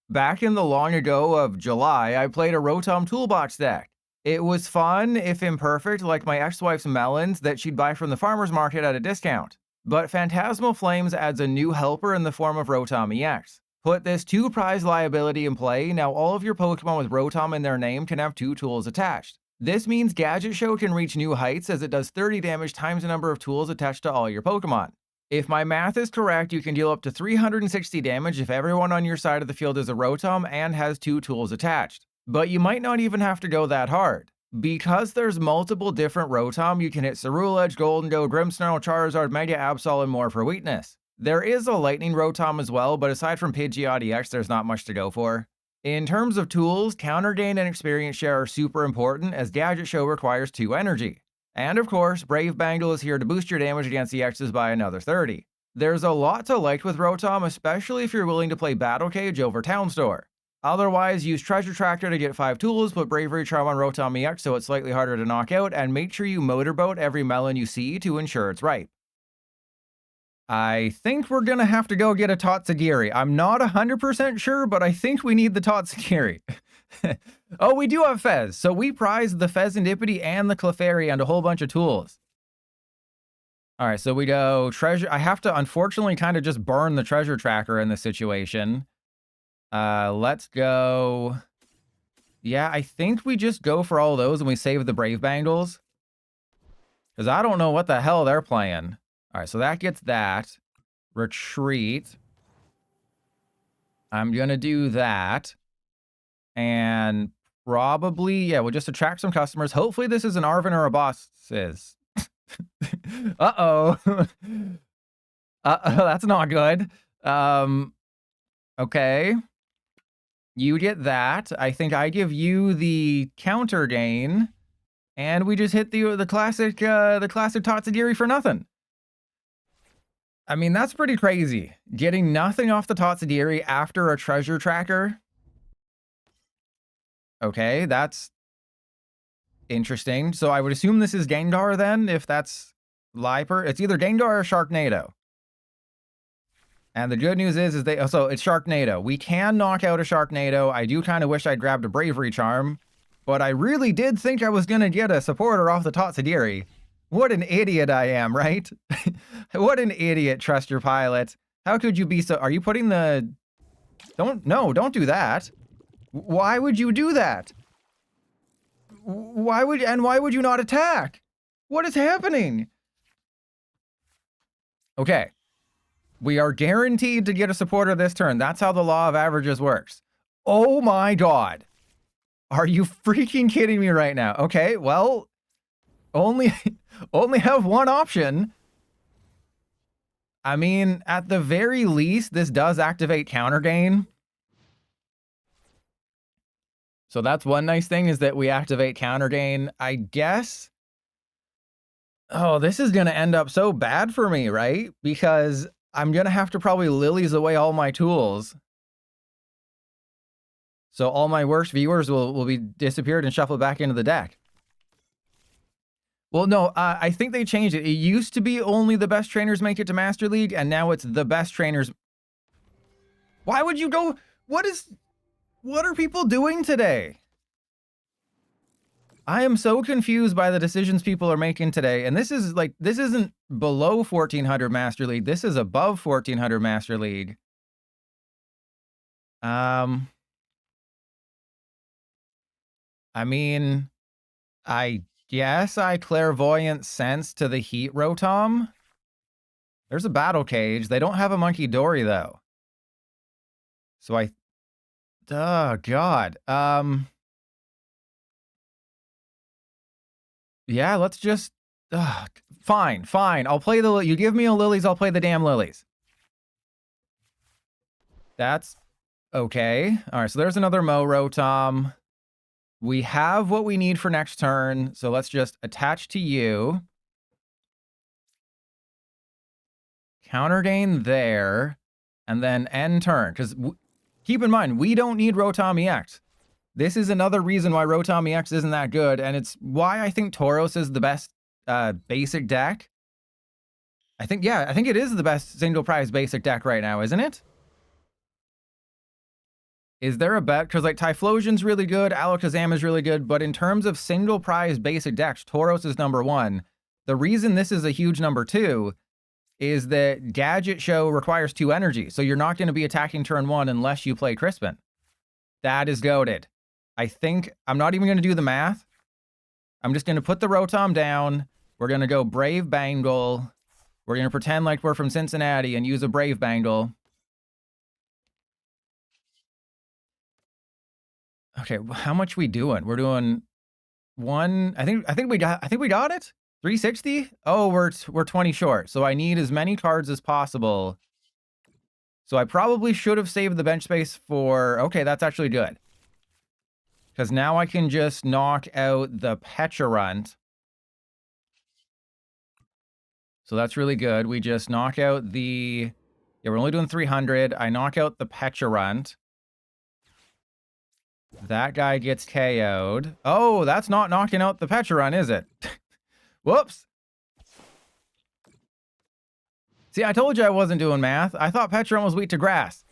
Back in the long ago of July, I played a Rotom Toolbox deck. It was fun, if imperfect, like my ex-wife's melons that she'd buy from the farmer's market at a discount. But Phantasmal Flames adds a new helper in the form of Rotom EX. Put this 2-prize liability in play, now all of your Pokemon with Rotom in their name can have 2 tools attached. This means Gadget Show can reach new heights as it does 30 damage times the number of tools attached to all your Pokemon. If my math is correct, you can deal up to 360 damage if everyone on your side of the field is a Rotom and has 2 tools attached. But you might not even have to go that hard. Because there's multiple different Rotom, you can hit Ceruledge, Goldengo, Grimmsnarl, Charizard, Mega Absol, and more for weakness. There is a Lightning Rotom as well, but aside from Pidgeot EX, there's not much to go for. In terms of tools, Counter Gain and Experience Share are super important, as Gadget Show requires 2 energy. And of course, Brave Bangle is here to boost your damage against EXs by another 30. There's a lot to like with Rotom, especially if you're willing to play Battle Cage over Town Store. Otherwise, use Treasure Tractor to get 5 tools, put Bravery Charm on Rotom EX so it's slightly harder to knock out, and make sure you motorboat every melon you see to ensure it's ripe. I think we're gonna have to go get a Tatsugiri. I'm not 100% sure, but I think we need the Tatsugiri. Oh, we do have Fez, so we prize the Fezandipiti and the Clefairy and a whole bunch of tools. All right, so we go treasure. I have to, unfortunately, kind of just burn the treasure tracker in this situation. Let's go. Yeah, I think we just go for all those and we save the Brave Bangles. Because I don't know what the hell they're playing. All right, so that gets that. Retreat. I'm going to do that. And probably, yeah, we'll just attract some customers. Hopefully this is an Arven or a boss. Uh-oh. That's not good. Okay. You get that. I think I give you the Counter Gain. And we just hit the classic Tatsugiri for nothing. I mean, that's pretty crazy. Getting nothing off the Tatsugiri after a treasure tracker. Okay, that's interesting. So I would assume this is Gengar then, if that's Liper. It's either Gengar or Sharknado. And the good news is so it's Sharknado. We can knock out a Sharknado. I do kind of wish I'd grabbed a Bravery Charm, but I really did think I was going to get a supporter off the Tatsugiri. What an idiot I am, right? What an idiot, trust your pilot. How could you be so... Are you putting the... Don't do that. Why would you do that? Why would you not attack? What is happening? Okay. We are guaranteed to get a supporter this turn. That's how the law of averages works. Oh my god. Are you freaking kidding me right now? Okay, well, only have one option. I mean, at the very least, this does activate Counter Gain. So that's one nice thing, is that we activate Counter Gain. I guess... Oh, this is going to end up so bad for me, right? Because I'm going to have to probably Lillies away all my tools. So all my worst viewers will be disappeared and shuffled back into the deck. Well, no, I think they changed it. It used to be only the best trainers make it to Master League, and now it's the best trainers. Why would you go... What are people doing today? I am so confused by the decisions people are making today. And this isn't below 1400 Master League. This is above 1400 Master League. I mean, I guess I clairvoyant sense to the Heat Rotom. There's a Battle Cage. They don't have a Monkey Dory, though. So oh, God. Yeah, let's just... fine. I'll play the... You give me a Lillies, I'll play the damn Lillies. That's okay. All right, so there's another Mow Rotom. We have what we need for next turn, so let's just attach to you. Counter Gain there, and then end turn. Because keep in mind, we don't need Rotom EX. This is another reason why Rotom EX isn't that good, and it's why I think Tauros is the best basic deck. I think it is the best single prize basic deck right now, isn't it? Is there a bet? Because, like, Typhlosion's really good, Alakazam is really good, but in terms of single prize basic decks, Tauros is number 1. The reason this is a huge number 2 is that Gadget Show requires 2 energy, so you're not going to be attacking turn 1 unless you play Crispin. That is goated. I think, I'm not even going to do the math. I'm just going to put the Rotom down. We're going to go Brave Bangle. We're going to pretend like we're from Cincinnati and use a Brave Bangle. Okay, how much we doing? We're doing 1. I think we got it. 360. Oh, we're 20 short. So I need as many cards as possible. So I probably should have saved the bench space for. Okay, that's actually good. Because now I can just knock out the Pecharunt. So that's really good. We just knock out the. Yeah, we're only doing 300. I knock out the Pecharunt. That guy gets KO'd. Oh, that's not knocking out the Pecharunt, is it? Whoops. See, I told you I wasn't doing math. I thought Pecharunt was weak to grass.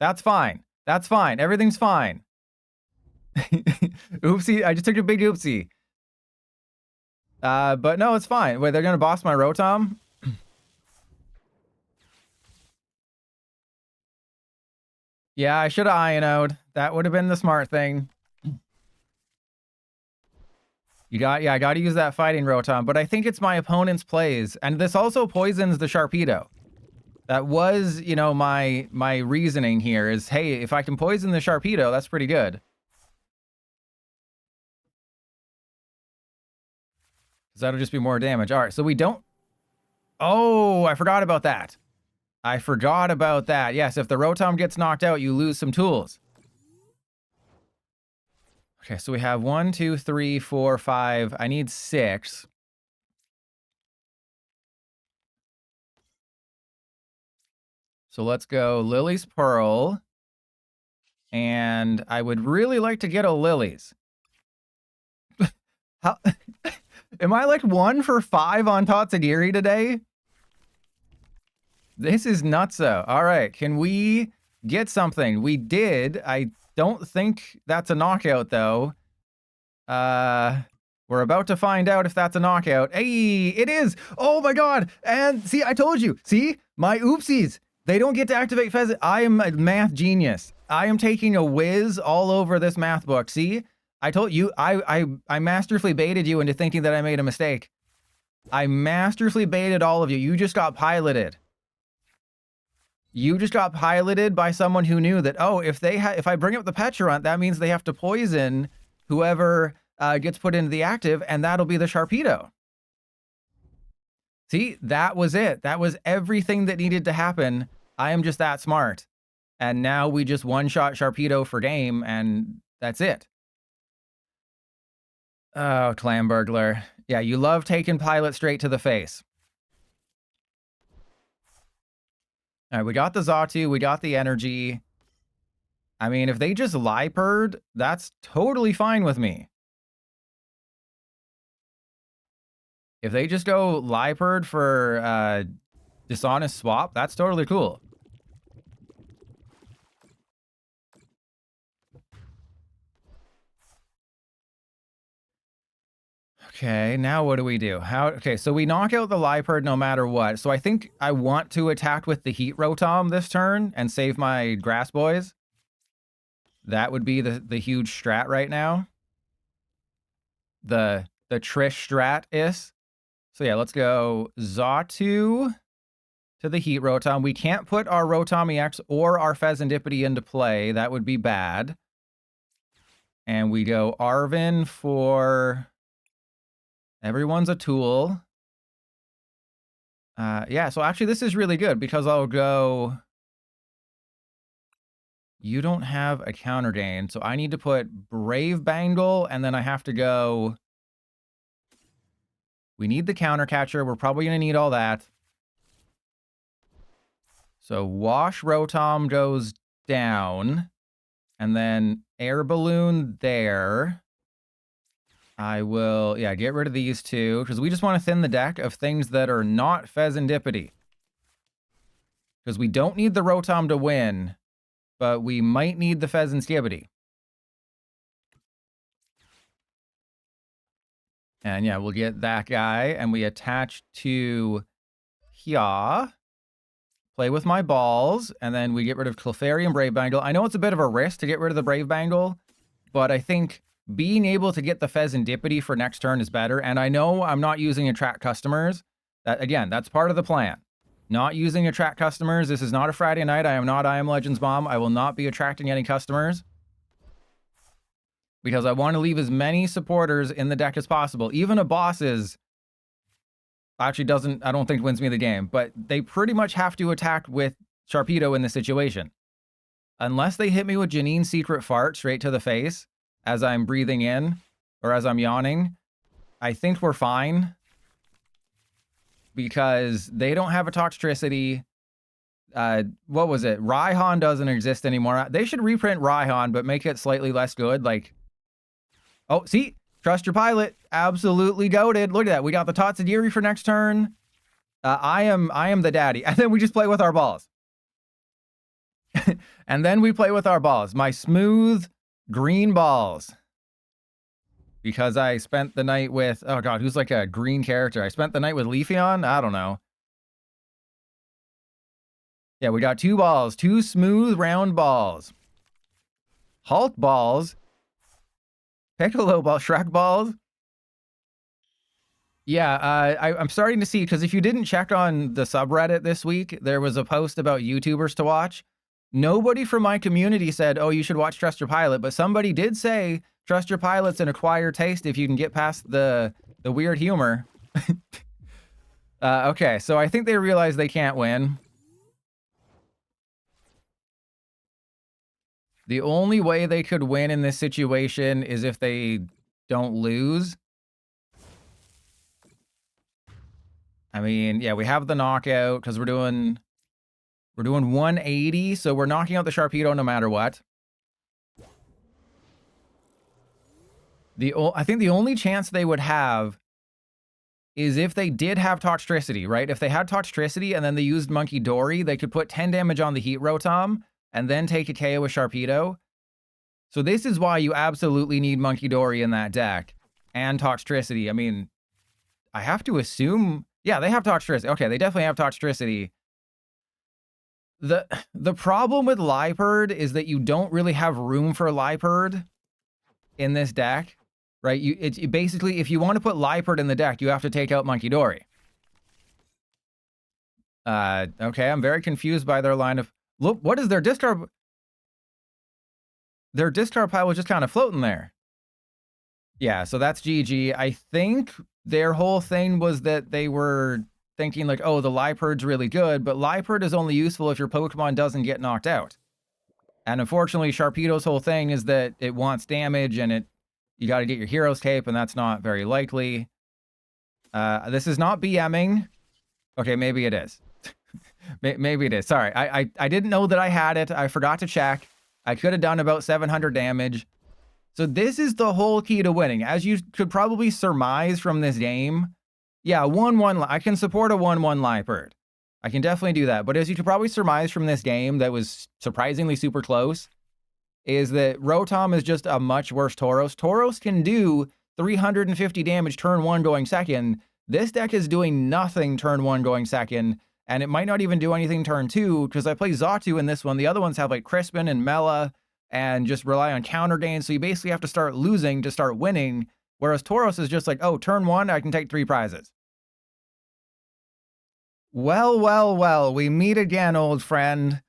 That's fine. That's fine. Everything's fine. Oopsie. I just took a big oopsie. But no, it's fine. Wait, they're going to boss my Rotom? Yeah, I should have Iono'd. That would have been the smart thing. I got to use that fighting Rotom, but I think it's my opponent's plays. And this also poisons the Sharpedo. That was, you know, my reasoning here is, hey, if I can poison the Sharpedo, that's pretty good. Because that'll just be more damage. All right, so we don't... Oh, I forgot about that. I forgot about that. Yes, if the Rotom gets knocked out, you lose some tools. Okay, so we have 1, 2, 3, 4, 5. I need 6. So let's go Lily's Pearl. And I would really like to get a Lily's. How... Am I like 1 for 5 on Tatsugiri today? This is nutso. All right, can we get something? We did. I don't think that's a knockout, though. We're about to find out if that's a knockout. Hey, it is! Oh my god! And see, I told you. See? My oopsies. They don't get to activate Pheasant. I am a math genius. I am taking a whiz all over this math book. See? I told you, I masterfully baited you into thinking that I made a mistake. I masterfully baited all of you. You just got piloted. You just got piloted by someone who knew that, oh, if I bring up the Pecharunt, that means they have to poison whoever gets put into the active, and that'll be the Sharpedo. See, that was it. That was everything that needed to happen. I am just that smart. And now we just one-shot Sharpedo for game, and that's it. Oh, Clam Burglar. Yeah, you love taking Pilot straight to the face. All right, we got the Xatu, we got the energy. I mean, if they just Liepard, that's totally fine with me. If they just go Liepard for Dishonest Swap, that's totally cool. Okay, now what do we do? Okay, so we knock out the Liepard no matter what. So I think I want to attack with the Heat Rotom this turn and save my Grass Boys. That would be the huge strat right now. The Trish strat is. So yeah, let's go Xatu to the Heat Rotom. We can't put our Rotom EX or our Fezandipiti into play. That would be bad. And we go Arven for... Everyone's a tool. Yeah, so actually this is really good because I'll go... You don't have a counter gain, so I need to put Brave Bangle, and then I have to go... We need the counter catcher. We're probably going to need all that. So Wash Rotom goes down, and then Air Balloon there. I will, yeah, get rid of these two, because we just want to thin the deck of things that are not Fezandipiti. Because we don't need the Rotom to win. but we might need the Fezandipiti. And yeah, we'll get that guy, and we attach to here. Play with my balls, and then we get rid of Clefairy and Brave Bangle. I know it's a bit of a risk to get rid of the Brave Bangle, but I think being able to get the Fezandipiti for next turn is better. And I know I'm not using attract customers. That, again, that's part of the plan. Not using attract customers. This is not a Friday night. I am not I Am Legends Mom. I will not be attracting any customers, because I want to leave as many supporters in the deck as possible. Even a boss's actually doesn't, I don't think wins me the game, but they pretty much have to attack with Sharpedo in this situation. Unless they hit me with Janine's Secret Fart straight to the face as I'm breathing in or as I'm yawning, I think we're fine, because they don't have a Toxtricity. What was it? Raihan doesn't exist anymore. They should reprint Raihan, but make it slightly less good. Like, oh, see? Trust your pilot. Absolutely goated. Look at that. We got the Tatsugiri for next turn. I am the daddy. And then we just play with our balls. And then we play with our balls. My smooth green balls. Because I spent the night with, oh god, who's like a green character? I spent the night with Leafeon? I don't know. Yeah, we got two balls. Two smooth round balls. Hulk balls. Piccolo ball, Shrek balls. Yeah, I'm starting to see, because if you didn't check on the subreddit this week, there was a post about YouTubers to watch. Nobody from my community said, oh, you should watch Trust Your Pilot, but somebody did say Trust Your Pilot's an acquired taste if you can get past the weird humor. Okay, so I think they realize they can't win. The only way they could win in this situation is if they don't lose. I mean, yeah, we have the knockout because we're doing 180, so we're knocking out the Sharpedo no matter what. I think the only chance they would have is if they did have Toxtricity, right? If they had Toxtricity and then they used Monkey Dory, they could put 10 damage on the Heat Rotom and then take a KO with Sharpedo. So this is why you absolutely need Monkey Dory in that deck and Toxtricity. I mean, I have to assume, yeah, they have Toxtricity. Okay, they definitely have Toxtricity. The problem with Liepard is that you don't really have room for Liepard in this deck, right? It's basically, if you want to put Liepard in the deck, you have to take out Monkey Dory. Okay, I'm very confused by their line of, look, what is their discard? Their discard pile was just kind of floating there. Yeah, so that's GG. I think their whole thing was that they were thinking like, oh, the Liepard's really good, but Liepard is only useful if your Pokemon doesn't get knocked out. And unfortunately, Sharpedo's whole thing is that it wants damage and you got to get your Hero's Cape, and that's not very likely. This is not BMing. Okay, maybe it is. Maybe it is. Sorry, I didn't know that I had it. I forgot to check. I could have done about 700 damage. So this is the whole key to winning. As you could probably surmise from this game, yeah, 1-1, I can support a 1-1 Liepard. I can definitely do that. But as you could probably surmise from this game that was surprisingly super close, is that Rotom is just a much worse Tauros. Tauros can do 350 damage turn 1 going second. This deck is doing nothing turn 1 going second. And it might not even do anything turn 2, because I play Xatu in this one. The other ones have like Crispin and Mela and just rely on counter gain. So you basically have to start losing to start winning. Whereas Tauros is just like, oh, turn 1, I can take 3 prizes. Well, well, well, we meet again, old friend.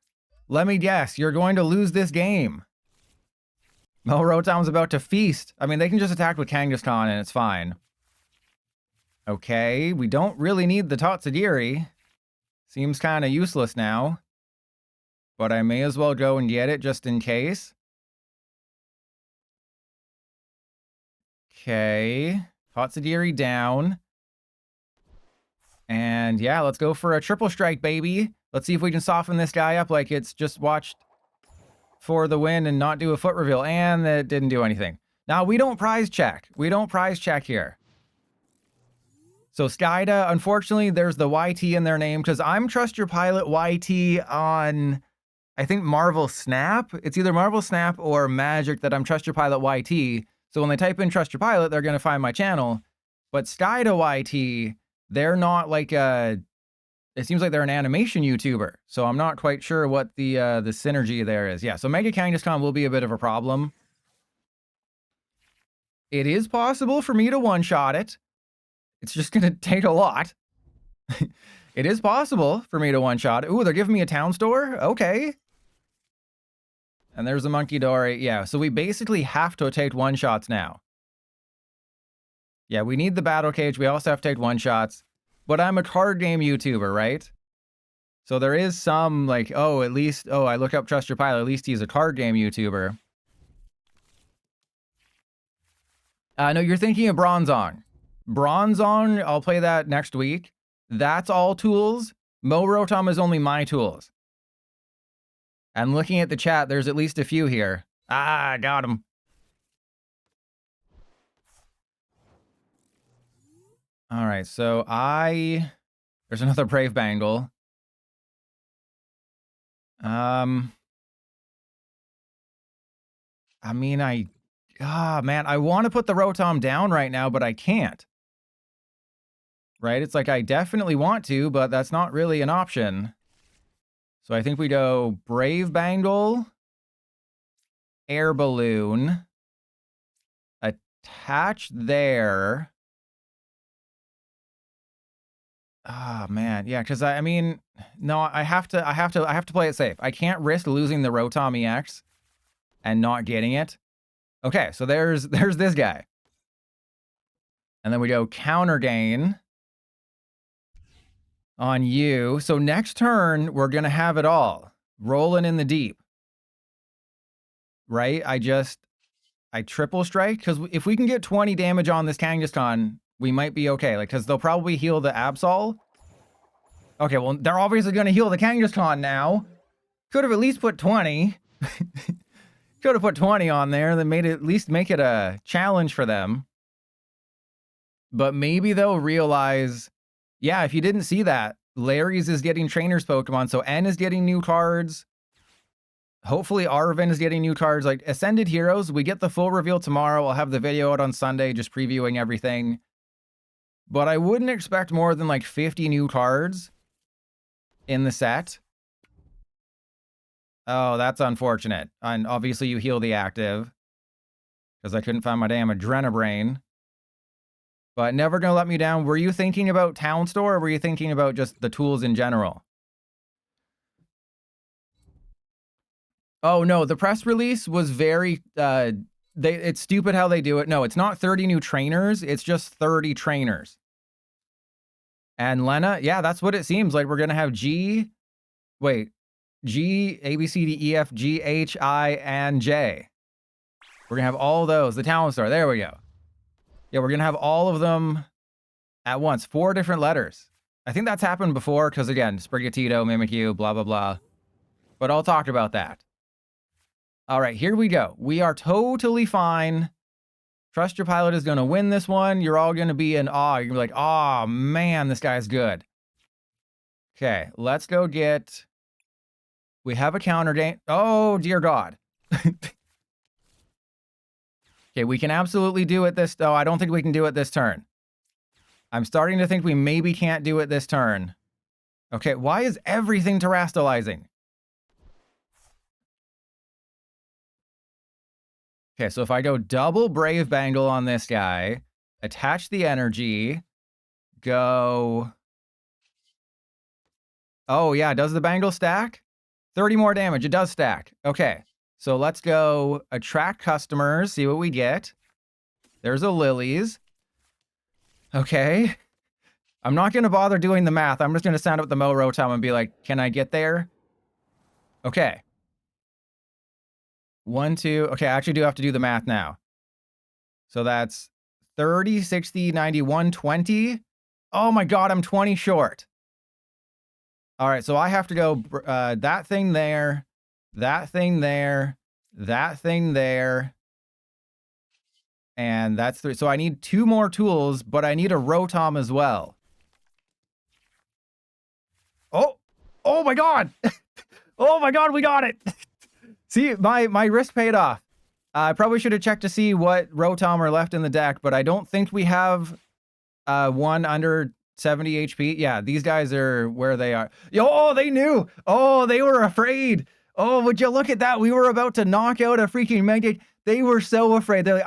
Let me guess, you're going to lose this game. Mow Rotom's about to feast. I mean, they can just attack with Kangaskhan and it's fine. Okay, we don't really need the Tatsugiri. Seems kind of useless now. But I may as well go and get it just in case. Okay. Tatsugiri down. And yeah, let's go for a triple strike, baby. Let's see if we can soften this guy up like it's just watched for the win and not do a foot reveal. And that didn't do anything. Now, we don't prize check. We don't prize check here. So Skyda, unfortunately, there's the YT in their name because I'm Trust Your Pilot YT on, I think Marvel Snap. It's either Marvel Snap or Magic that I'm Trust Your Pilot YT. So when they type in Trust Your Pilot, they're going to find my channel. But Skyda YT, they're not like a... It seems like they're an animation YouTuber. So I'm not quite sure what the synergy there is. Yeah, so Mega Kangaskhan will be a bit of a problem. It is possible for me to one-shot it. It's just going to take a lot. It is possible for me to one-shot it. Ooh, they're giving me a town store? Okay. And there's a Monkey Dory. Yeah, so we basically have to take one-shots now. Yeah, we need the Battle Cage. We also have to take one-shots. But I'm a card game YouTuber, right? So there is some, like, oh, at least... Oh, I look up Trust Your Pilot. At least he's a card game YouTuber. No, you're thinking of Bronzong. Bronzong, I'll play that next week. That's all tools. Mow Rotom is only my tools. And looking at the chat, there's at least a few here. Ah, got him. All right, so there's another Brave Bangle. I mean, man, I want to put the Rotom down right now, but I can't. Right? It's like I definitely want to, but that's not really an option. So I think we go Brave Bangle, Air Balloon, attach there. Ah, man. Yeah, because I mean, no, I have to play it safe. I can't risk losing the Rotom EX and not getting it. Okay, so there's this guy. And then we go Counter Gain on you. So next turn, we're going to have it all. Rolling in the deep. Right? I triple strike. Because if we can get 20 damage on this Kangaskhan, we might be okay. Like, because they'll probably heal the Absol. Okay, well, they're obviously going to heal the Kangaskhan now. Could have at least put 20. Could have put 20 on there. That made it, at least make it a challenge for them. But maybe they'll realize... Yeah, if you didn't see that, Larry's is getting trainers Pokemon, so N is getting new cards. Hopefully Arven is getting new cards. Like, Ascended Heroes, we get the full reveal tomorrow. I'll have the video out on Sunday, just previewing everything. But I wouldn't expect more than, like, 50 new cards in the set. Oh, that's unfortunate. And obviously you heal the active. Because I couldn't find my damn Adrenabrain. But never gonna let me down. Were you thinking about Town Store, or were you thinking about just the tools in general? Oh no, the press release was very it's stupid how they do it. No, it's not 30 new trainers, it's just 30 trainers. And Lena, yeah, that's what it seems like. We're gonna have G, A, B, C, D, E, F, G, H, I, and J. We're gonna have all those. The Town Store, there we go. Yeah, we're going to have all of them at once. 4 different letters. I think that's happened before because, again, Sprigatito, Mimikyu, blah, blah, blah. But I'll talk about that. All right, here we go. We are totally fine. Trust Your Pilot is going to win this one. You're all going to be in awe. You're going to be like, oh, man, this guy's good. Okay, let's go get... We have a Counter Gain. Oh, dear God. Okay, we can absolutely do it this... Oh, I don't think we can do it this turn. I'm starting to think we maybe can't do it this turn. Okay, why is everything terastallizing? Okay, so if I go double Brave Bangle on this guy, attach the energy, go... Oh, yeah, does the Bangle stack? 30 more damage, it does stack. Okay. So let's go attract customers, see what we get. There's a Lillie's. Okay. I'm not going to bother doing the math. I'm just going to sound up the Mow Rotom and be like, can I get there? Okay. 1, 2. Okay, I actually do have to do the math now. So that's 30, 60, 90, 120. Oh my God, I'm 20 short. All right, so I have to go that thing there. That thing there, that thing there, and that's 3. So I need 2 more tools, but I need a Rotom as well. Oh, oh my God. Oh my god, we got it! See, my risk paid off. I probably should have checked to see what Rotom are left in the deck, but I don't think we have one under 70 HP. Yeah, these guys are where they are. Oh, they knew! Oh, they were afraid! Oh, would you look at that? We were about to knock out a freaking Mega. They were so afraid. They're like,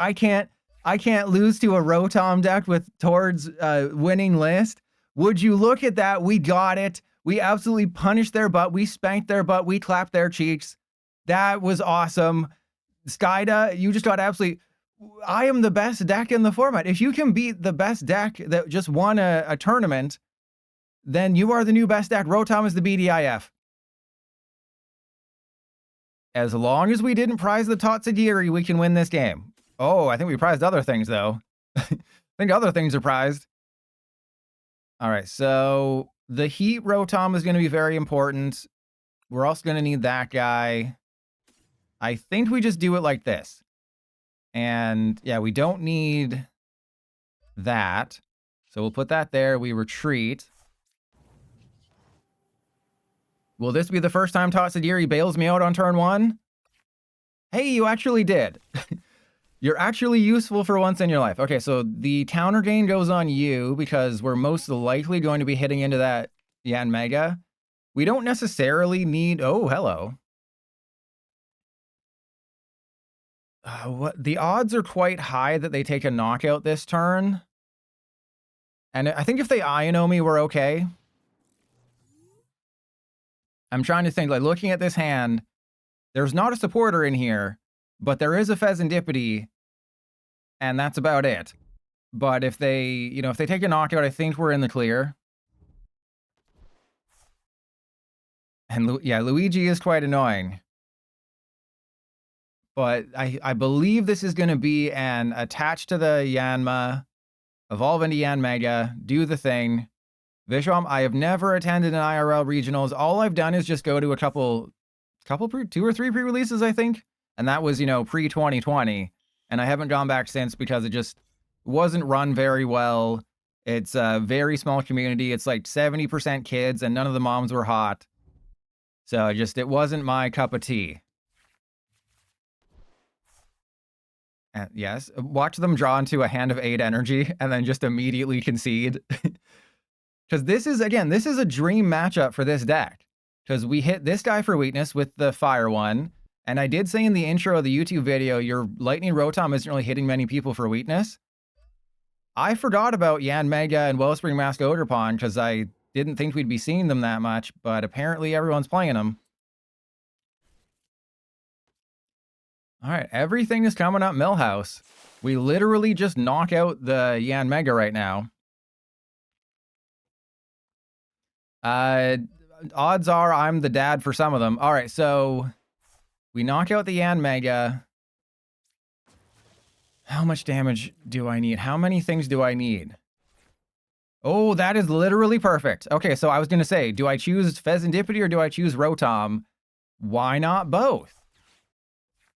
I can't lose to a Rotom deck with Tord's winning list. Would you look at that? We got it. We absolutely punished their butt. We spanked their butt. We clapped their cheeks. That was awesome. Skyda, you just got absolutely... I am the best deck in the format. If you can beat the best deck that just won a tournament, then you are the new best deck. Rotom is the BDIF. As long as we didn't prize the Tatsugiri, we can win this game. Oh, I think we prized other things, though. I think other things are prized. All right, so the Heat Rotom is going to be very important. We're also going to need that guy. I think we just do it like this. And yeah, we don't need that. So we'll put that there. We retreat. Will this be the first time Tatsugiri bails me out on turn 1? Hey, you actually did. You're actually useful for once in your life. Okay, so the counter gain goes on you because we're most likely going to be hitting into that Yanmega. We don't necessarily need... Oh, hello. The odds are quite high that they take a knockout this turn. And I think if they Iono me, we're okay. I'm trying to think, like, looking at this hand, there's not a supporter in here, but there is a Fezandipiti, and that's about it. But if they, you know, if they take a knockout, I think we're in the clear. And yeah, Luigi is quite annoying. But I believe this is going to be an attach to the Yanma, evolve into Yanmega, do the thing. Vishwam, I have never attended an IRL regionals. All I've done is just go to a couple 2 or 3 pre-releases, I think. And that was, you know, pre-2020. And I haven't gone back since because it just wasn't run very well. It's a very small community. It's like 70% kids and none of the moms were hot. So it wasn't my cup of tea. And yes, watch them draw into a hand of 8 energy and then just immediately concede. Because this is a dream matchup for this deck. Because we hit this guy for weakness with the fire one. And I did say in the intro of the YouTube video, your Lightning Rotom isn't really hitting many people for weakness. I forgot about Yanmega and Wellspring Mask Ogerpon because I didn't think we'd be seeing them that much, but apparently everyone's playing them. All right, everything is coming up Millhouse. We literally just knock out the Yanmega right now. Odds are I'm the dad for some of them. All right, so we knock out the Yanmega. How much damage do I need? How many things do I need? Oh, that is literally perfect. Okay, so I was going to say, do I choose Fezandipiti or do I choose Rotom? Why not both?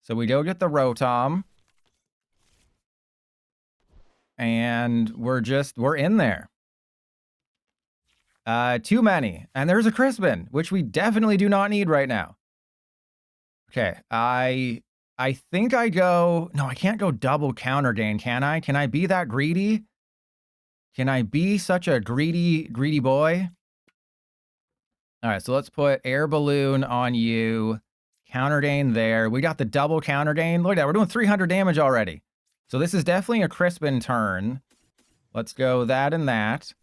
So we go get the Rotom. And we're in there. Too many. And there's a Crispin, which we definitely do not need right now. Okay, I think I go... No, I can't go double counter gain, can I? Can I be that greedy? Can I be such a greedy boy? All right, so let's put Air Balloon on you. Counter gain there. We got the double counter gain. Look at that, we're doing 300 damage already. So this is definitely a Crispin turn. Let's go that and that.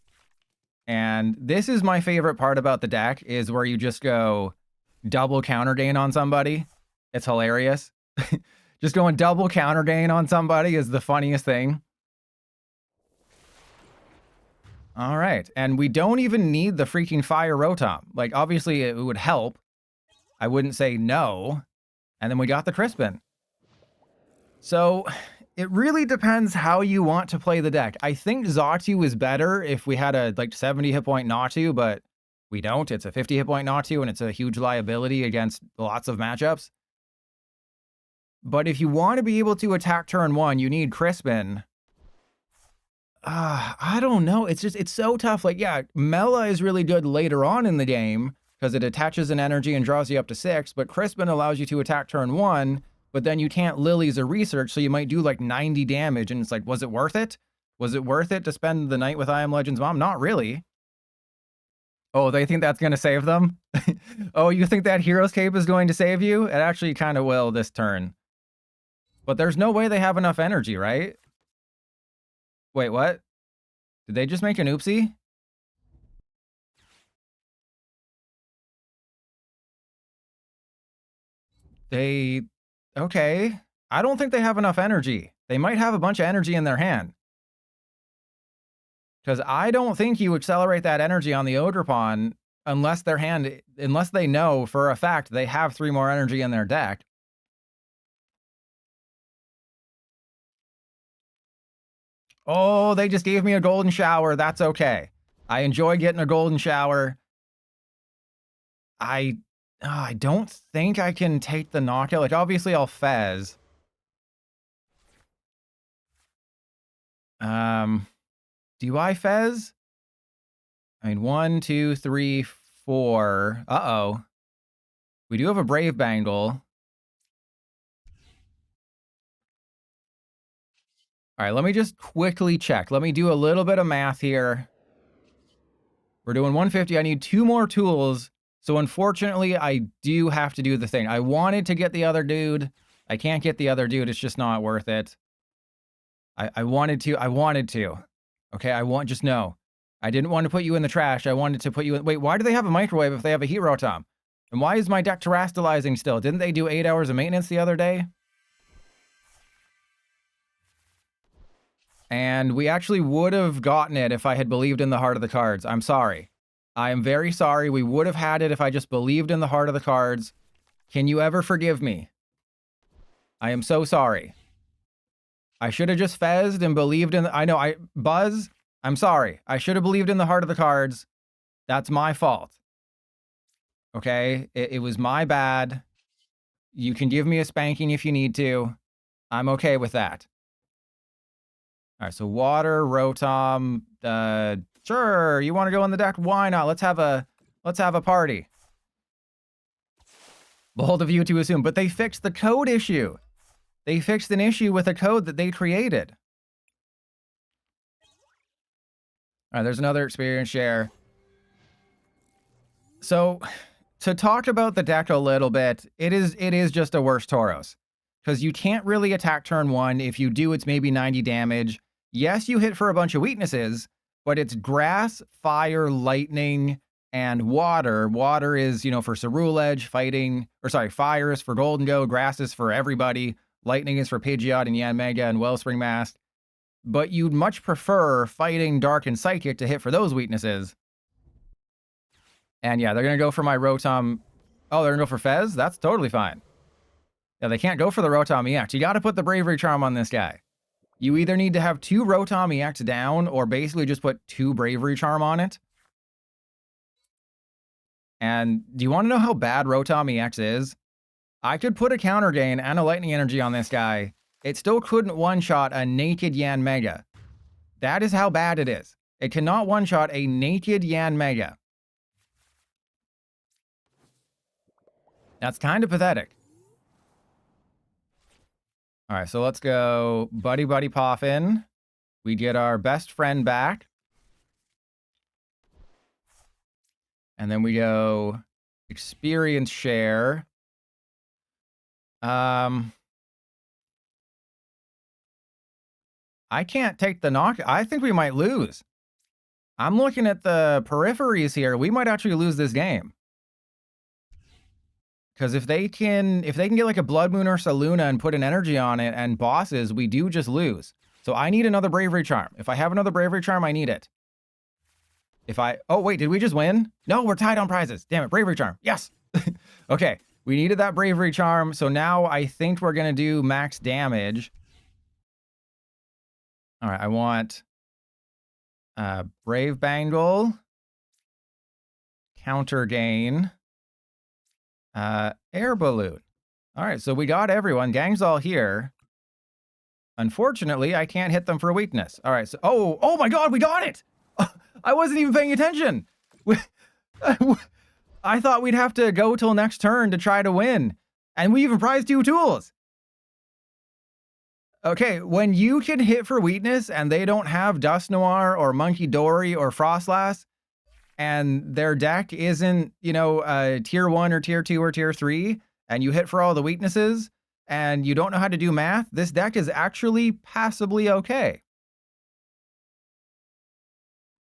And this is my favorite part about the deck, is where you just go double counter gain on somebody. It's hilarious. Just going double counter gain on somebody is the funniest thing. All right, and we don't even need the freaking fire Rotom. Like, obviously it would help. I wouldn't say no. And then we got the Crispin. So it really depends how you want to play the deck. I think Xatu is better if we had a like 70 hit point Natu, but we don't. It's a 50 hit point Natu, and it's a huge liability against lots of matchups. But if you want to be able to attack turn 1, you need Crispin. I don't know. It's so tough. Like, yeah, Mela is really good later on in the game because it attaches an energy and draws you up to 6, but Crispin allows you to attack turn 1, but then you can't Lillies or research, so you might do like 90 damage, and it's like, was it worth it? Was it worth it to spend the night with I Am Legend's mom? Not really. Oh, they think that's going to save them? Oh, you think that Hero's Cape is going to save you? It actually kind of will this turn. But there's no way they have enough energy, right? Wait, what? Did they just make an oopsie? Okay. I don't think they have enough energy. They might have a bunch of energy in their hand. Because I don't think you accelerate that energy on the Ogerpon unless unless they know for a fact they have 3 more energy in their deck. Oh, they just gave me a golden shower. That's okay. I enjoy getting a golden shower. I don't think I can take the knockout. Like, obviously, I'll Fez. Do I Fez? I mean, 1, 2, 3, 4. Uh-oh. We do have a Brave Bangle. All right, let me just quickly check. Let me do a little bit of math here. We're doing 150. I need 2 more tools. So unfortunately, I do have to do the thing. I wanted to get the other dude. I can't get the other dude. It's just not worth it. I wanted to. Okay, just know. I didn't want to put you in the trash. I wanted to put you in... Wait, why do they have a microwave if they have a Heat Rotom? And why is my deck terastallizing still? Didn't they do 8 hours of maintenance the other day? And we actually would have gotten it if I had believed in the heart of the cards. I'm sorry. I am very sorry. We would have had it if I just believed in the heart of the cards. Can you ever forgive me? I am so sorry. I should have just fezzed and believed in... Buzz, I'm sorry. I should have believed in the heart of the cards. That's my fault. Okay? It was my bad. You can give me a spanking if you need to. I'm okay with that. All right, so water, Rotom, sure, you want to go on the deck? Why not? Let's have a party. Bold of you to assume, but they fixed the code issue. They fixed an issue with a code that they created. All right, there's another experience share. So, to talk about the deck a little bit, it is just a worse Tauros. Because you can't really attack turn 1. If you do, it's maybe 90 damage. Yes, you hit for a bunch of weaknesses, but it's grass, fire, lightning, and water. Water is, for Ceruledge, fire is for Golden Go, grass is for everybody, lightning is for Pidgeot and Yanmega and Wellspring Mast. But you'd much prefer fighting Dark and Psychic to hit for those weaknesses. And yeah, they're going to go for my Rotom. Oh, they're going to go for Fez? That's totally fine. Yeah, they can't go for the Rotom EX. You got to put the Bravery Charm on this guy. You either need to have 2 Rotom EX down or basically just put 2 Bravery Charm on it. And do you want to know how bad Rotom EX is? I could put a Counter Gain and a Lightning Energy on this guy. It still couldn't one-shot a naked Yanmega. That is how bad it is. It cannot one-shot a naked Yanmega. That's kind of pathetic. All right, so let's go Buddy-Buddy Poffin. We get our best friend back. And then we go experience share. I can't take the knock. I think we might lose. I'm looking at the peripheries here. We might actually lose this game. Because if they can get like a Blood Moon or Saluna and put an energy on it and bosses, we do just lose. So I need another Bravery Charm. If I have another Bravery Charm, I need it. Oh wait, did we just win? No, we're tied on prizes. Damn it, Bravery Charm. Yes. Okay, we needed that Bravery Charm. So now I think we're going to do max damage. All right, I want Brave Bangle, Counter Gain, Air Balloon. All right, so we got everyone. Gang's all here. Unfortunately, I can't hit them for a weakness. All right, so oh my God, we got it! I wasn't even paying attention. I thought we'd have to go till next turn to try to win. And we even prized 2 tools. Okay, when you can hit for weakness and they don't have Dust Noir or Monkey Dory or Frostlass, and their deck isn't, you know, tier 1 or tier 2 or tier 3, and you hit for all the weaknesses, and you don't know how to do math, this deck is actually passably okay.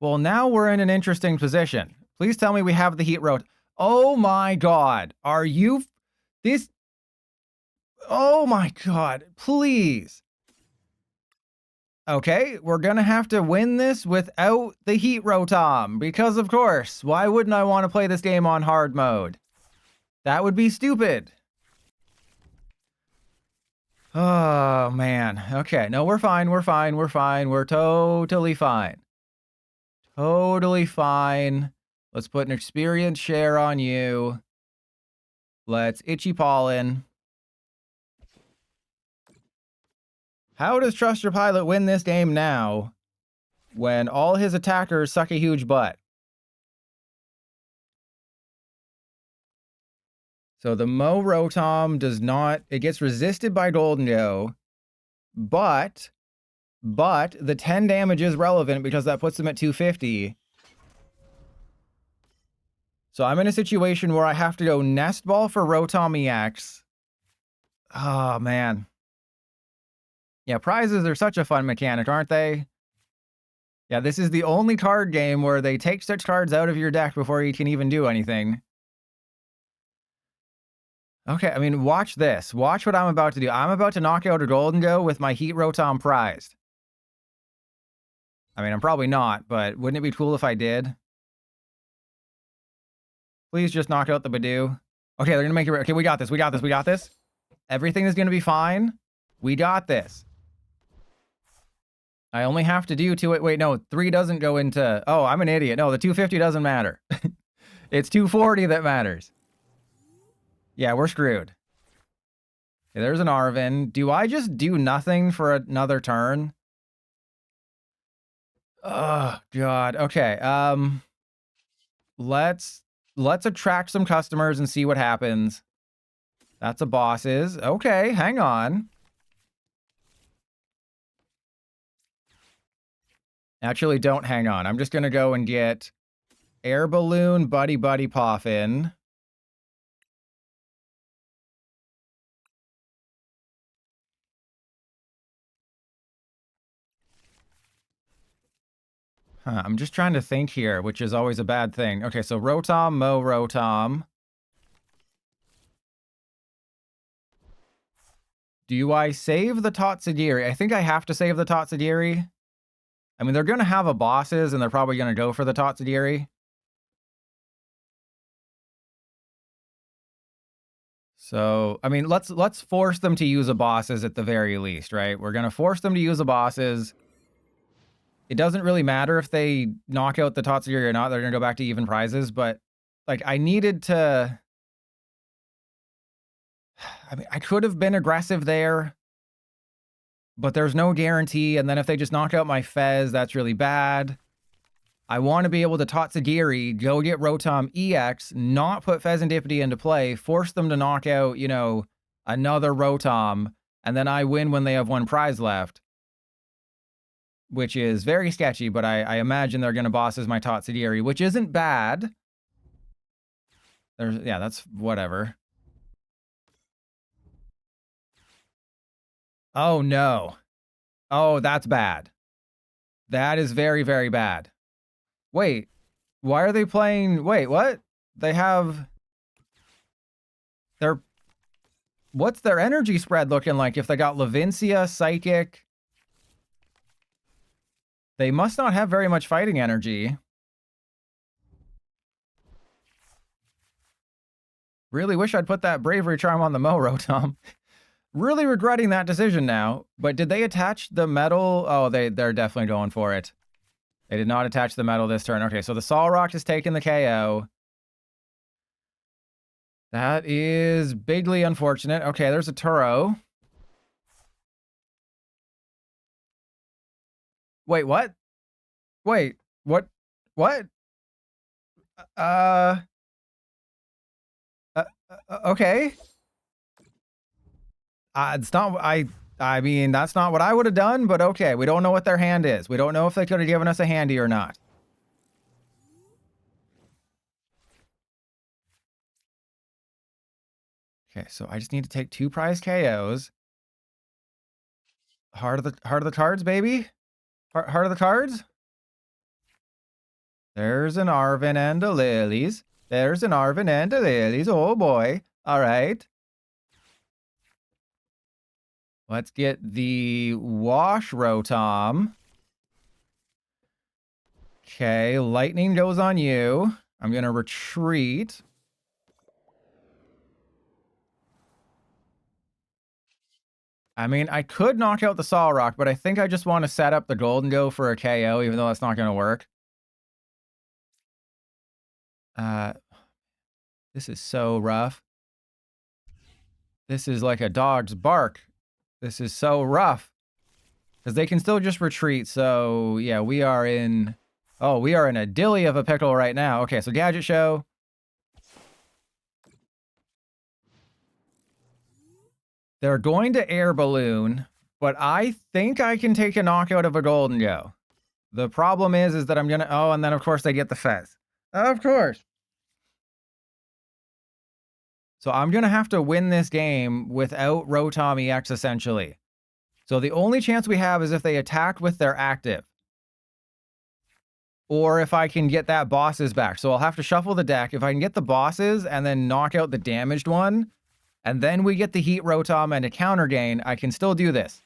Well, now we're in an interesting position. Please tell me we have the Heat Rotom. Oh my god. Are you... This... Oh my god. Please. Okay, we're gonna have to win this without the Heat Rotom. Because of course, why wouldn't I want to play this game on hard mode? That would be stupid. Oh man. Okay, no, we're fine. We're fine. We're fine. We're totally fine. Totally fine. Let's put an experience share on you. Let's itchy pollen. How does Trust Your Pilot win this game now when all his attackers suck a huge butt? So the Mow Rotom does not... It gets resisted by Golden Go, but the 10 damage is relevant because that puts them at 250. So I'm in a situation where I have to go Nest Ball for Rotom EX. Oh, man. Yeah, prizes are such a fun mechanic, aren't they? Yeah, this is the only card game where they take such cards out of your deck before you can even do anything. Okay, I mean, watch this. Watch what I'm about to do. I'm about to knock out a Golden Go with my Heat Rotom prized. I mean, I'm probably not, but wouldn't it be cool if I did? Please just knock out the Badoo. Okay, they're gonna make it... Okay, we got this, we got this, we got this. Everything is gonna be fine. We got this. I only have to do 2... Wait, no, 3 doesn't go into... Oh, I'm an idiot. No, the 250 doesn't matter. It's 240 that matters. Yeah, we're screwed. Okay, there's an Arven. Do I just do nothing for another turn? Oh, God. Okay, let's attract some customers and see what happens. That's a bosses. Okay, hang on. Actually, don't hang on. I'm just gonna go and get Air Balloon Buddy-Buddy Poffin. I'm just trying to think here, which is always a bad thing. Okay, so Rotom, Mow Rotom. Do I save the Tatsugiri? I think I have to save the Tatsugiri. I mean, they're going to have a bosses, and they're probably going to go for the Tatsugiri. So, I mean, let's force them to use a bosses at the very least, right? We're going to force them to use a bosses. It doesn't really matter if they knock out the Tatsugiri or not. They're going to go back to even prizes, but like I needed to... I mean, I could have been aggressive there, but there's no guarantee. And then if they just knock out my Fez, that's really bad. I want to be able to Tatsugiri, go get Rotom EX, not put Fezandipiti into play, force them to knock out, you know, another Rotom, and then I win when they have 1 prize left. Which is very sketchy, but I imagine they're going to bosses my Tatsugiri, which isn't bad. Yeah, that's whatever. Oh, no. Oh, that's bad. That is very, very bad. Wait, why are they playing... Wait, what? They have... What's their energy spread looking like if they got Levincia, Psychic? They must not have very much fighting energy. Really wish I'd put that Bravery Charm on the Mow Rotom. Really regretting that decision now. But did they attach the metal? Oh, they're definitely going for it. They did not attach the metal this turn. Okay, so the Solrock has taken the KO. That is bigly unfortunate. Okay, there's a Turo. Wait, what? Wait, what? What? Okay. It's not. I mean, that's not what I would have done. But okay, we don't know what their hand is. We don't know if they could have given us a handy or not. Okay, so I just need to take 2 prize KOs. Heart of the cards, baby. Heart of the cards. There's an Arven and a Lilies. There's an Arven and a Lilies. Oh boy. All right. Let's get the Wash Rotom. Okay, lightning goes on you. I'm going to retreat. I mean, I could knock out the Solrock, but I think I just want to set up the Golden Go for a KO, even though that's not going to work. This is so rough. This is like a dog's bark. This is so rough. Because they can still just retreat, so yeah, we are in... Oh, we are in a dilly of a pickle right now. Okay, so Gadget Show. They're going to Air Balloon, but I think I can take a knockout of a Golden Go. The problem is that I'm going to... Oh, and then of course they get the Fez. Of course. So I'm going to have to win this game without Rotom EX, essentially. So the only chance we have is if they attack with their active. Or if I can get that bosses back. So I'll have to shuffle the deck. If I can get the bosses and then knock out the damaged one, and then we get the Heat Rotom and a Counter Gain, I can still do this.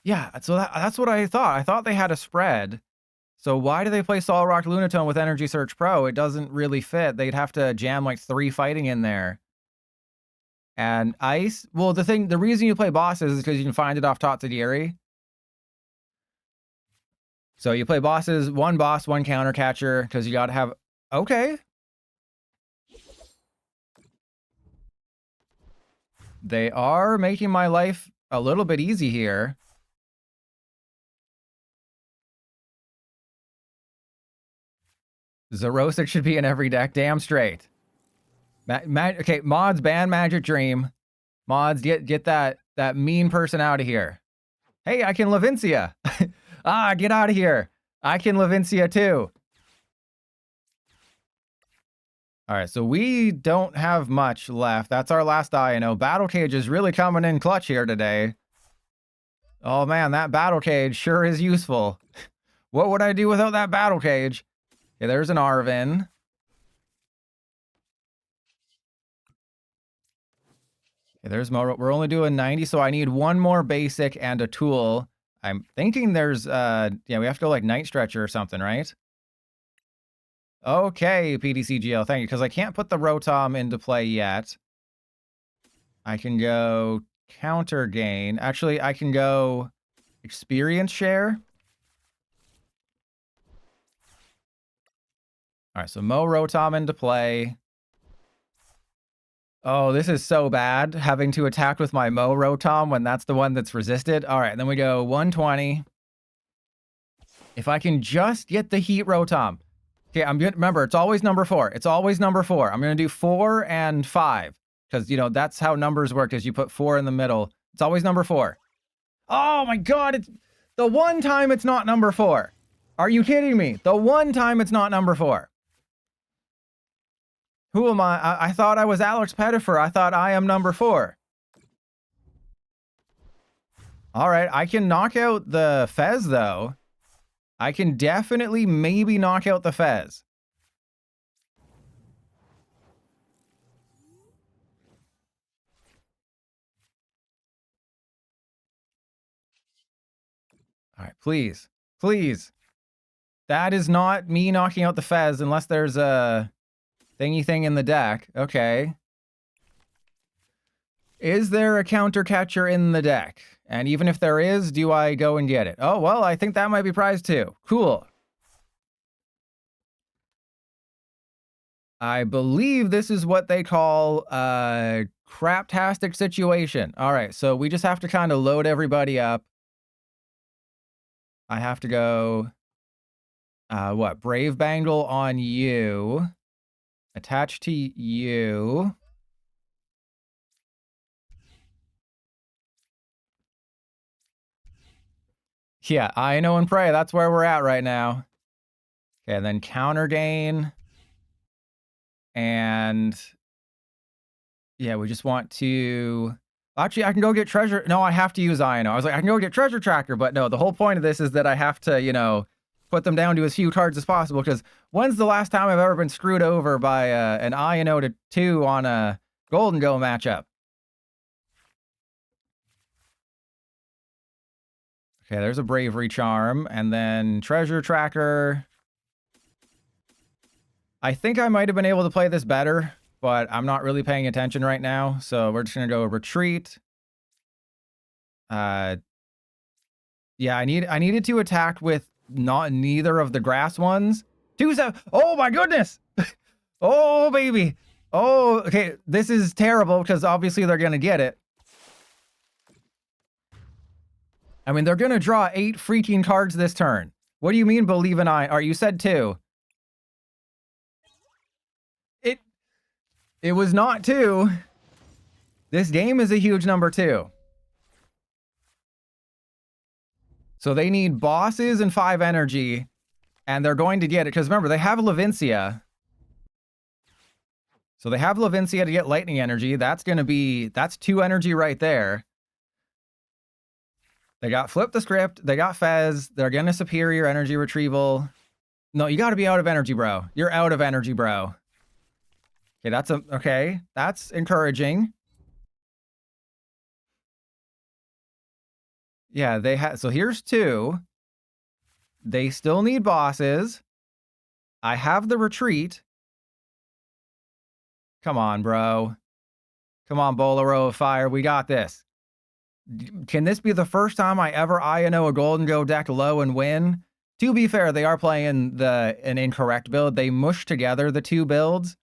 Yeah, so that's what I thought. I thought they had a spread. So why do they play Solrock Lunatone with Energy Search Pro? It doesn't really fit. They'd have to jam like 3 fighting in there. And Ice, well, the reason you play bosses is because you can find it off Tatsugiri. So you play bosses, 1 boss, 1 counter catcher, because you got to have... Okay. They are making my life a little bit easy here. Zerosic should be in every deck. Damn straight. Okay, mods, ban Magic Dream. Mods, get that mean person out of here. Hey, I can Levincia. Get out of here. I can Levincia too. All right, so we don't have much left. That's our last Iono. Battle Cage is really coming in clutch here today. Oh man, that Battle Cage sure is useful. What would I do without that Battle Cage? Okay, there's an Arven. Okay, there's Mow. We're only doing 90, so I need 1 more basic and a tool. I'm thinking there's, yeah, we have to go like Night Stretcher or something, right? Okay, PDCGL, thank you, because I can't put the Rotom into play yet. I can go Counter Gain. Actually, I can go Experience Share. All right, so Mow Rotom into play. Oh, this is so bad, having to attack with my Mow Rotom when that's the one that's resisted. All right, then we go 120. If I can just get the Heat Rotom. Okay, I'm good. Remember, it's always number 4. It's always number 4. I'm going to do 4 and 5. Because, you know, that's how numbers work, is you put 4 in the middle. It's always number 4. Oh my god, it's the one time it's not number 4. Are you kidding me? The one time it's not number 4. Who am I? I thought I was Alex Pettifer. I thought I am number 4. All right, I can knock out the Fez, though. I can definitely maybe knock out the Fez. All right, please. Please. That is not me knocking out the Fez unless there's a thingy thing in the deck. Okay. Is there a counter catcher in the deck? And even if there is, do I go and get it? Oh, well, I think that might be prize 2. Cool. I believe this is what they call a craptastic situation. All right, so we just have to kind of load everybody up. I have to go, Brave Bangle on you. Attach to you. Yeah, Iono and Prey. That's where we're at right now. Okay, and then Counter Gain. And yeah, we just want to... Actually, I can go get Treasure... No, I have to use Iono. I was like, I can go get Treasure Tracker, but no, the whole point of this is that I have to, you know, put them down to as few cards as possible, because when's the last time I've ever been screwed over by an Iono to 2 on a Golden Go matchup? Okay, there's a Bravery Charm, and then Treasure Tracker. I think I might have been able to play this better, but I'm not really paying attention right now, so we're just gonna go Retreat. Yeah, I needed to attack with neither of the grass ones. 2-7. Oh my goodness! Oh baby! Oh, okay, this is terrible because obviously they're gonna get it. I mean, they're gonna draw 8 freaking cards this turn. What do you mean, believe in I? Or you said 2. It was not 2. This game is a huge number 2. So they need bosses and 5 energy, and they're going to get it. Because remember, they have Levincia. So they have Levincia to get lightning energy. That's 2 energy right there. They got Flip the Script. They got Fez. They're getting a Superior Energy Retrieval. No, you got to be out of energy, bro. You're out of energy, bro. Okay, that's encouraging. Yeah, they have. So here's 2. They still need bosses. I have the Retreat. Come on, bro. Come on, Bolero of Fire. We got this. Can this be the first time I ever Iono a Golden Go deck low and win? To be fair, they are playing an incorrect build. They mush together the 2 builds.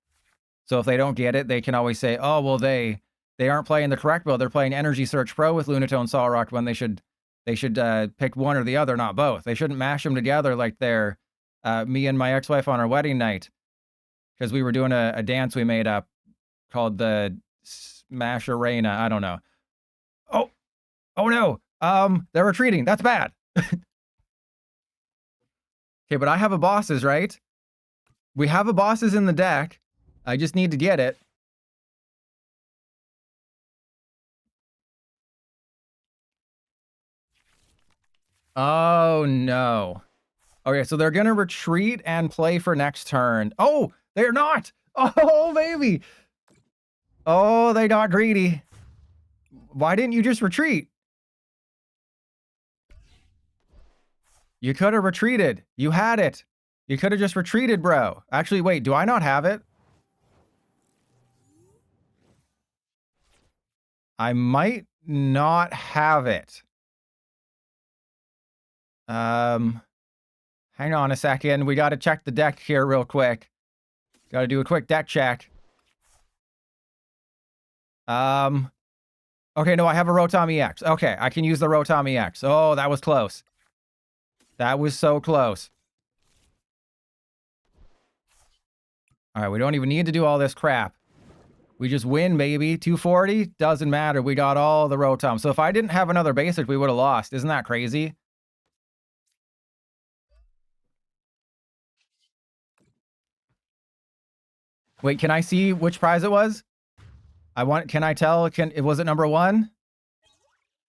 So if they don't get it, they can always say, oh, well, they aren't playing the correct build. They're playing Energy Search Pro with Lunatone Solrock when they should pick one or the other, not both. They shouldn't mash them together like they're me and my ex-wife on our wedding night, because we were doing a dance we made up called the Smash Arena. I don't know. Oh no. They're retreating. That's bad. Okay, but I have a bosses, right? We have a bosses in the deck. I just need to get it. Oh, no. Okay, so they're going to retreat and play for next turn. Oh, they're not. Oh, baby. Oh, they got greedy. Why didn't you just retreat? You could have retreated. You had it. You could have just retreated, bro. Actually, wait, do I not have it? I might not have it. Hang on a second. We got to check the deck here real quick. Got to do a quick deck check. Okay, no, I have a Rotom EX. Okay, I can use the Rotom EX. Oh, that was close. That was so close. All right, we don't even need to do all this crap. We just win, baby. 240, doesn't matter. We got all the Rotom. So if I didn't have another basic, we would have lost. Isn't that crazy? Wait, can I see which prize it was? Can I tell? Was it number 1?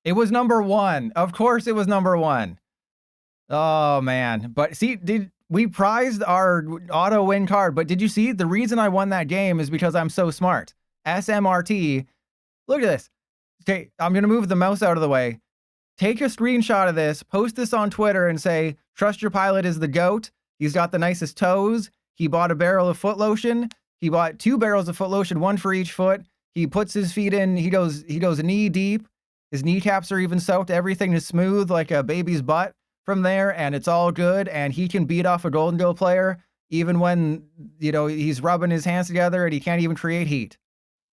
It was number 1. Of course it was number 1. Oh, man. But see, we prized our auto win card, but did you see? The reason I won that game is because I'm so smart. SMRT. Look at this. Okay, I'm going to move the mouse out of the way. Take a screenshot of this, post this on Twitter and say, trust your pilot is the GOAT. He's got the nicest toes. He bought a barrel of foot lotion. He bought 2 barrels of foot lotion, 1 for each foot. He puts his feet in. He goes knee deep. His kneecaps are even soaked. Everything is smooth like a baby's butt from there, and it's all good. And he can beat off a Golden Go player even when, you know, he's rubbing his hands together and he can't even create heat.